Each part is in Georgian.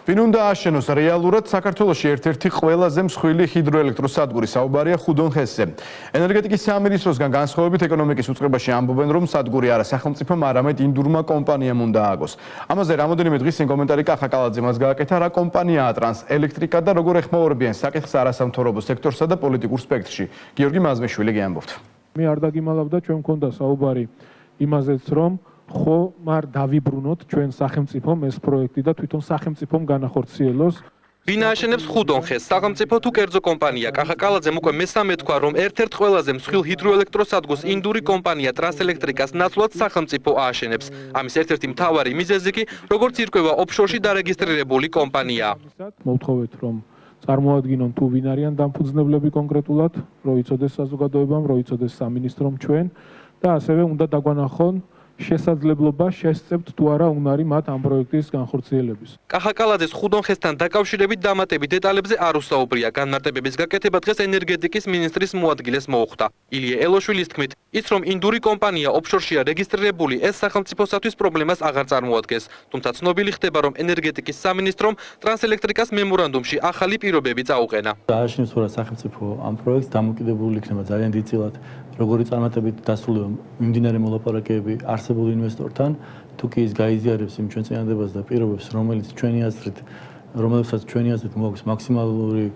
ვინ უნდა აშენოს რეალურად საქართველოში ერთ-ერთი ყველაზე მსხვილი ჰიდროელექტროსადგური საუბარია ხუდონხესზე. ენერგეტიკის სამინისტროსგან განსხვავებით ეკონომიკის უწყებაში ამბობენ, რომ სადგური არა სახელმწიფომ, არამედ ინდურმა კომპანიამ უნდა ააგოს. ამაზე რამოდენიმე დღის წინ კომენტარი კახა კალაძე მას გააკეთა, რა კომპანიაა ტრანსელექტრიკა და როგორ ეხმაურებიან საკითხს არასამთავრობო სექტორსა და პოლიტიკურ სპექტრში. გიორგი მაზმიშვილი გეამბობთ. მე არ დაგიმალავდა, ჩვენ მქონდა საუბარი იმაზეც, რომ ხო მარ დავიბრუნოთ ჩვენ სახელმწიფომ ეს პროექტი და თვითონ სახელმწიფომ განახორციელოს. ვინ აშენებს ხუდონხეს, სახელმწიფო თუ კერძო კომპანია? კახა კალაძემ უკვე მესამე თქვა, რომ ერთ-ერთ ყველაზე მსხვილ ჰიდროელექტროსადგურს ინდური კომპანია ტრანსელექტრიკას ნაცვლად სახელმწიფო ააშენებს. ამის ერთ-ერთი მთავარი მიზეზი კი, როგორც ირკვევა, ოფშორში დარეგისტრირებული კომპანიაა. მოვთხოვეთ, რომ წარმოადგინონ თუ ვინ არიან დამფუძნებლები კონკრეტულად, რო იცოდეს საზოგადოებამ, რო იცოდეს სამინისტრომ ჩვენ და ასევე უნდა დაგვანახონ შესაძლებლობა შესწევთ თუ არა უნარი მათ ამ პროექტის განხორციელების. კახა კალაძეს ხუდონხესთან დაკავშირებით დამატებით დეტალებზე არ უსაუბრია. განმარტებების გაკეთება დღეს ენერგეტიკის მინისტრის მოადგილეს მოუხდა. ილია ელოშვილის თქმით, ის რომ ინდური კომპანია ოფშორშია რეგისტრირებული, ეს სახელმწიფოსათვის პრობლემას აღარ წარმოადგენს. თუმცა ცნობილი ხდება, რომ ენერგეტიკის სამინისტრომ ტრანსელექტრიკას მემორანდუმში ახალი პირობები წაუყენა. ააშენოს რა სახელმწიფო ამ პროექტს დამოკიდებული იქნება ძალიან დიდწილად, როგორი წარმატებით დასრულება მიმდინარე მოლაპარაკებები არსებულ ინვესტორთან, თუ კი ის გაიზიარებს იმ ჩვენწინადებას და პირობებს, რომელსაც ჩვენი აზრით მოაქვს მაქსიმალური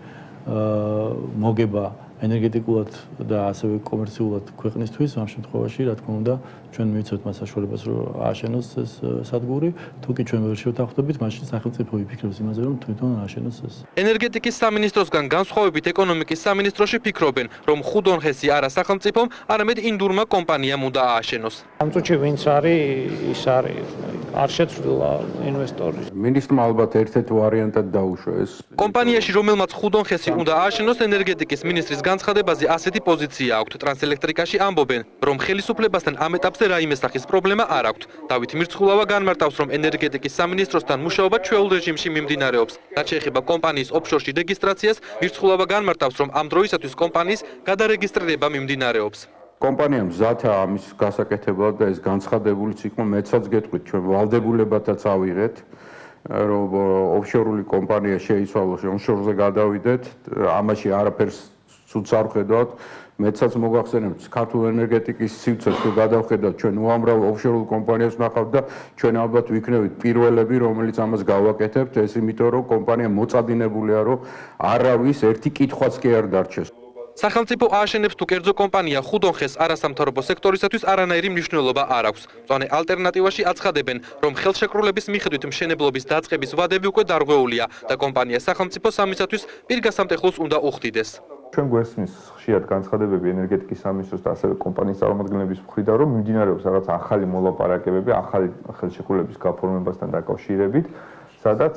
მოგება ენერგეტიკულად და ასევე კომერციულად ქვეყნისთვის, ამ შემთხვევაში, რა თქმა უნდა, ჩვენ მივიცავთ მას საშუალებას, რომ ააშენოს ეს სადგური, თუ კი ჩვენ ვერ შევთანხმდებით, მაშინ სახელმწიფო იფიქრებს იმაზე, რომ თვითონ ააშენოს ეს. ენერგეტიკის სამინისტროსგან განსხვავებით ეკონომიკის სამინისტროში ფიქრობენ, რომ ხუდონხესი არა სახელმწიფომ, არამედ ინდურმა კომპანიამ უნდა ააშენოს. ამ წუთში ვინც არის, ის არის. არ შეცვლილა ინვესტორი. მინისტრმა ალბათ ერთ-ერთ ვარიანტად დაუშვა ეს. კომპანიაში, რომელმაც ხუდონხესი უნდა ააშენოს, ენერგეტიკის მინისტრის განცხადებაზე ასეთი პოზიცია აქვთ. ტრანსელექტრიკაში ამბობენ, რომ ხელისუფლებასთან ამ ეტაპზე რაიმე სახის პრობლემა არ აქვთ. დავით მირცხულავა განმარტავს, რომ ენერგეტიკის სამინისტროსთან მუშაობა ჩვეულ რეჟიმში მიმდინარეობს. რაც შეეხება კომპანიის ოფშორში რეგისტრაციას, მირცხულავა განმარტავს, რომ ამ დროისათვის კომპანიის გადარეგისტრირება მიმდინარეობს. კომპანია მზათა ამის გასაკეთებლად და ეს განცხადებულიც იყო, მეცაც გეტყვით, ჩვენ ვალდებულებათაც ავიღეთ, რომ ოფშორული კომპანია შეიცვალოს, ონშორზე გადავიდეთ, ამაში არაფერს ცუდს არ ვხედავთ. მეცაც მოგახსენებთ, ქართულ ენერგეტიკის სივრცეს თუ გადავხედავთ, ჩვენ უამრავ ოფშორულ კომპანიას ვნახავთ და ჩვენ ალბათ ვიქნებით პირველები, რომელიც ამას გავაკეთებთ, ეს იმიტომ, რომ კომპანია მოწადინებულია, რომ არავის ერთი კითხვაც კი არ დარჩეს. სახელმწიფო ააშენებს თუ კერძო კომპანია ხუდონხეს არასამთავრობო სექტორისათვის არანაირი მნიშვნელობა არ აქვს. მწვანე ალტერნატივაში აცხადებენ, რომ ხელშეკრულების მიხედვით მშენებლობის დაწყების ვადები უკვე დარღვეულია და კომპანია სახელმწიფო სამისათვის პირგასამტეხლოს უნდა უხდიდეს. ჩვენ გვესმის ხშირად განცხადებები ენერგეტიკის სამინისტროს და ასევე კომპანიის წარმომადგენლების მხრიდან, რომ მიმდინარეობს რაღაც ახალი მოლაპარაკებები, ახალი ხელშეკრულების გაფორმებასთან დაკავშირებით, სადაც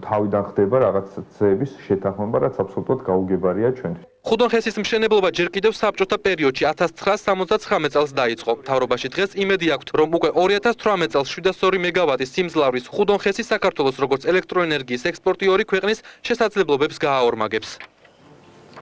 თავიდან ხდება რაღაცების შეთანხმება, რაც აბსოლუტურად გაუგებარია ჩვენთვის. ხუდონხესის მშენებლობა ჯერ კიდევ საბჭოთა პერიოდში 1979 წელს დაიწყო. მთავრობაში დღეს იმედი აქვთ, რომ უკვე 2018 წელს 702 მეგავატის სიმძლავრის ხუდონხესი საქართველოს როგორც ელექტროენერგიის ექსპორტიორი ქვეყნის შესაძლებლობებს გააორმაგებს.